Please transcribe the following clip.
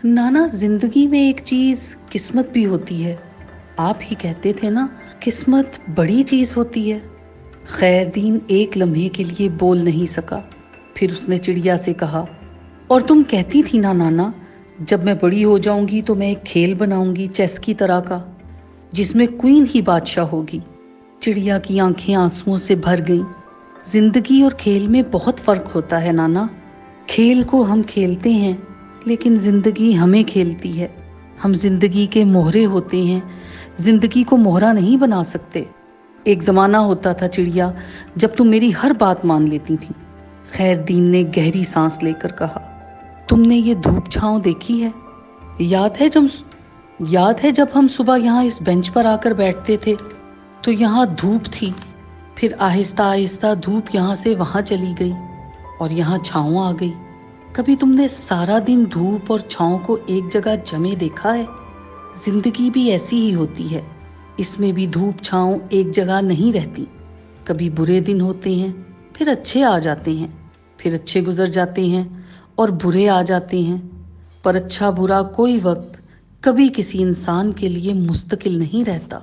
नाना, जिंदगी में एक चीज किस्मत भी होती है। आप ही कहते थे ना, किस्मत बड़ी चीज होती है। खैरदीन एक लम्हे के लिए बोल नहीं सका। फिर उसने चिड़िया से कहा, और तुम कहती थी ना नाना, जब मैं बड़ी हो जाऊंगी तो मैं एक खेल बनाऊंगी चेस की तरह का, जिसमें क्वीन ही बादशाह होगी। चिड़िया की आंखें आंसुओं से भर गईं। जिंदगी और खेल में बहुत फर्क होता है नाना। खेल को हम खेलते हैं, लेकिन जिंदगी हमें खेलती है। हम जिंदगी के मोहरे होते हैं, जिंदगी को मोहरा नहीं बना सकते। एक जमाना होता था चिड़िया, जब तुम मेरी हर बात मान लेती थी। खैरदीन ने गहरी सांस लेकर कहा, तुमने ये धूप छांव देखी है? याद है जब हम सुबह यहाँ इस बेंच पर आकर बैठते थे तो यहाँ धूप थी, फिर आहिस्ता आहिस्ता धूप यहाँ से वहाँ चली गई और यहाँ छाँव आ गई। कभी तुमने सारा दिन धूप और छाँव को एक जगह जमे देखा है? जिंदगी भी ऐसी ही होती है, इसमें भी धूप छाँव एक जगह नहीं रहती। कभी बुरे दिन होते हैं, फिर अच्छे आ जाते हैं, फिर अच्छे गुजर जाते हैं और बुरे आ जाते हैं। पर अच्छा बुरा कोई वक्त कभी किसी इंसान के लिए मुस्तकिल नहीं रहता।